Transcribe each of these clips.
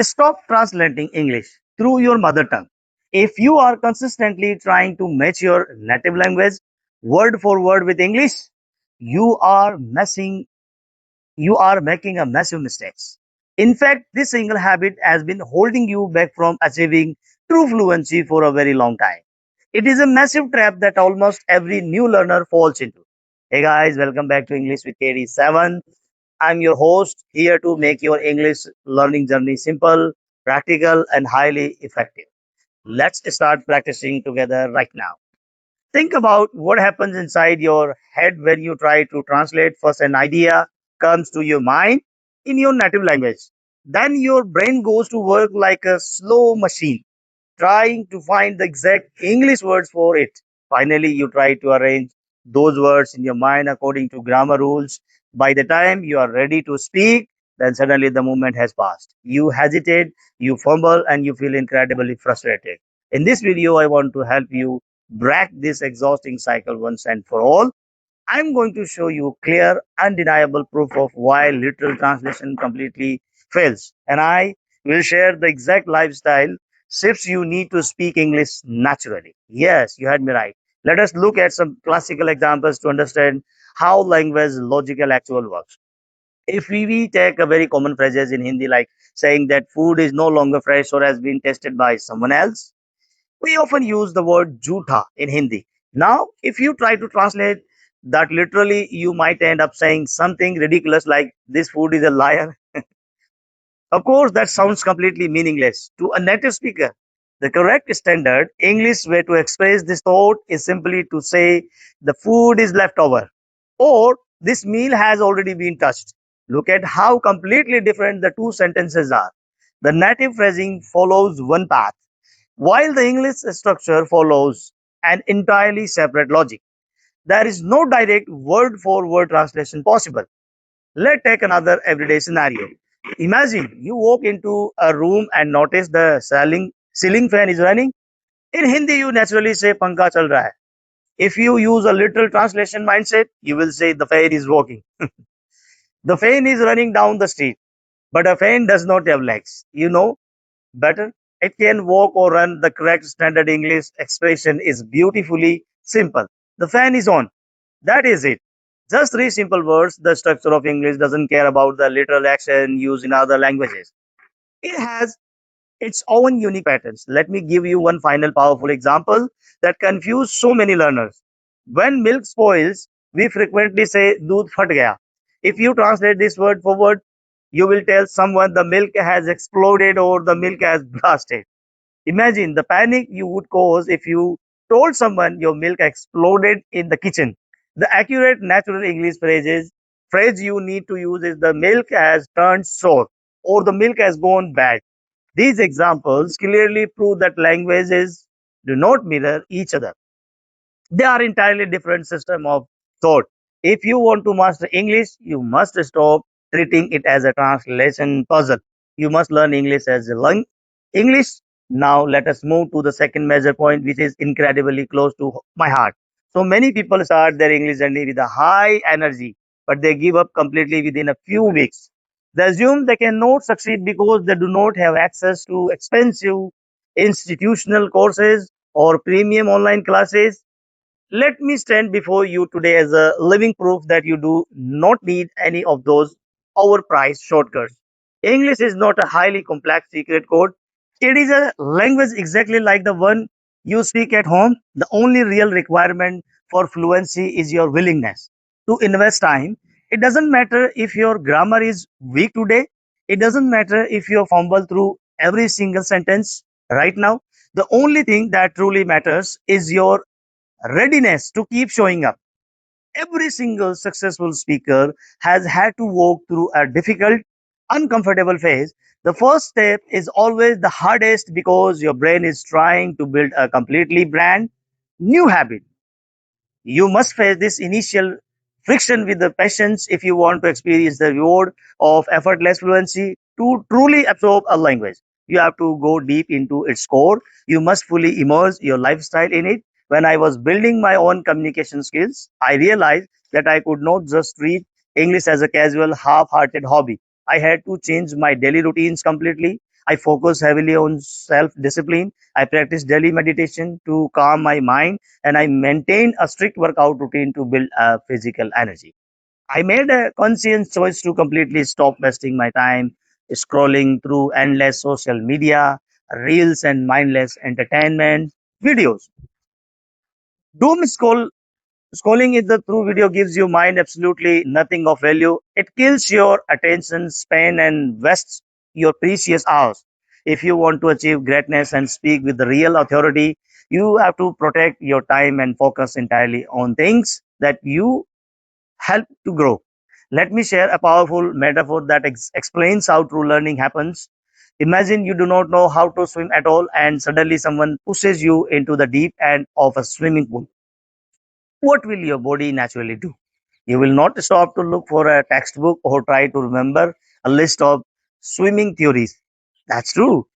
Stop translating English through your mother tongue. If you are consistently trying to match your native language word for word with English, you are messing you are making a massive mistakes. In fact, this single habit has been holding you back from achieving true fluency for a very long time. It is a massive trap that almost every new learner falls into. Hey guys, welcome back to English with KD7. I'm your host here to make your English learning journey simple, practical, and highly effective. Let's start practicing together right now. Think about what happens inside your head when you try to translate. First, an idea comes to your mind in your native language. Then your brain goes to work like a slow machine, trying to find the exact English words for it. Finally, you try to arrange those words in your mind according to grammar rules. By the time you are ready to speak, then suddenly the moment has passed. You hesitate, you fumble, and you feel incredibly frustrated. In this video, I want to help you break this exhausting cycle once and for all. I'm going to show you clear, undeniable proof of why literal translation completely fails. And I will share the exact lifestyle shifts you need to speak English naturally. Yes, you had me right. Let us look at some classical examples to understand how language logical actual works. If we take a very common phrases in Hindi like saying that food is no longer fresh or has been tested by someone else, we often use the word jhootha in Hindi. Now, if you try to translate that literally, you might end up saying something ridiculous like this food is a liar. Of course, that sounds completely meaningless to a native speaker. The correct standard English way to express this thought is simply to say the food is left over or this meal has already been touched. Look at how completely different the two sentences are. The native phrasing follows one path while the English structure follows an entirely separate logic. There is no direct word for word translation possible. Let's take another everyday scenario. Imagine you walk into a room and notice the ceiling fan is running. In Hindi, you naturally say panka chal raha hai. If you use a literal translation mindset, you will say the fan is walking. The fan is running down the street, but a fan does not have legs. You know better. It can walk or run. The correct standard English expression is beautifully simple. The fan is on. That is it. Just three simple words. The structure of English doesn't care about the literal action used in other languages. It has its own unique patterns. Let me give you one final powerful example that confused so many learners. When milk spoils, we frequently say doodh phat gaya. If you translate this word for word, you will tell someone the milk has exploded or the milk has blasted. Imagine the panic you would cause if you told someone your milk exploded in the kitchen. The accurate natural English phrase you need to use is the milk has turned sour or the milk has gone bad. These examples clearly prove that languages do not mirror each other. They are entirely different system of thought. If you want to master English, you must stop treating it as a translation puzzle. You must learn English as a English. Now let us move to the second major point, which is incredibly close to my heart. So many people start their English journey with a high energy, but they give up completely within a few weeks. They assume they cannot succeed because they do not have access to expensive institutional courses or premium online classes. Let me stand before you today as a living proof that you do not need any of those overpriced shortcuts. English is not a highly complex secret code. It is a language exactly like the one you speak at home. The only real requirement for fluency is your willingness to invest time. It doesn't matter if your grammar is weak today. It doesn't matter if you fumble through every single sentence right now. The only thing that truly matters is your readiness to keep showing up. Every single successful speaker has had to walk through a difficult, uncomfortable phase. The first step is always the hardest because your brain is trying to build a completely brand new habit. You must face this initial friction with the patience if you want to experience the reward of effortless fluency. To truly absorb a language, you have to go deep into its core. You must fully immerse your lifestyle in it. When I was building my own communication skills, I realized that I could not just treat English as a casual, half hearted hobby. I had to change my daily routines completely. I focus heavily on self discipline. I practice daily meditation to calm my mind, and I maintain a strict workout routine to build physical energy. I made a conscious choice to completely stop wasting my time scrolling through endless social media, reels, and mindless entertainment videos. Doom scrolling is the through video gives you mind absolutely nothing of value. It kills your attention span and wastes your precious hours. If you want to achieve greatness and speak with the real authority, you have to protect your time and focus entirely on things that you help to grow. Let me share a powerful metaphor that explains how true learning happens. Imagine you do not know how to swim at all, and suddenly someone pushes you into the deep end of a swimming pool. What will your body naturally do? You will not stop to look for a textbook or try to remember a list of swimming theories. That's true.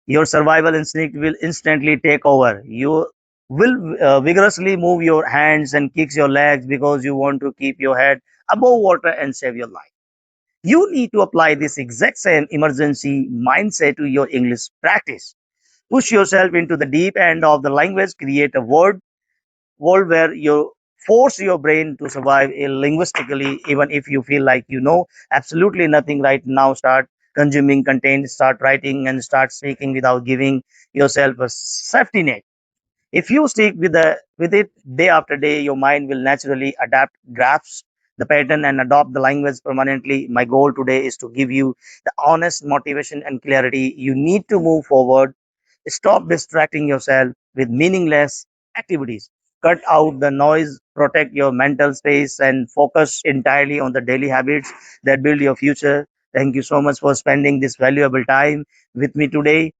Your survival instinct will instantly take over. You will vigorously move your hands and kick your legs because you want to keep your head above water and save your life. You need to apply this exact same emergency mindset to your English practice. Push yourself into the deep end of the language, create a world where you force your brain to survive linguistically, even if you feel like you know absolutely nothing right now. Start consuming content, start writing, and start speaking without giving yourself a safety net. If you stick with it day after day, your mind will naturally adapt, grasp the pattern, and adopt the language permanently. My goal today is to give you the honest motivation and clarity you need to move forward. Stop distracting yourself with meaningless activities. Cut out the noise, protect your mental space, and focus entirely on the daily habits that build your future. Thank you so much for spending this valuable time with me today.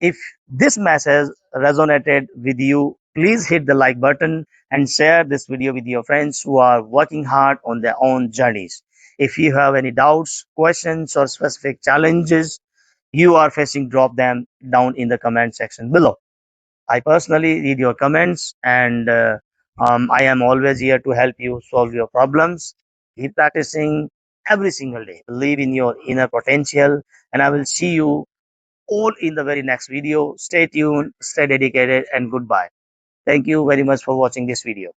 If this message resonated with you, please hit the like button and share this video with your friends who are working hard on their own journeys. If you have any doubts, questions, or specific challenges you are facing, drop them down in the comment section below. I personally read your comments, and I am always here to help you solve your problems. Keep practicing every single day. Believe in your inner potential, and I will see you all in the very next video. Stay tuned, stay dedicated, and goodbye. Thank you very much for watching this video.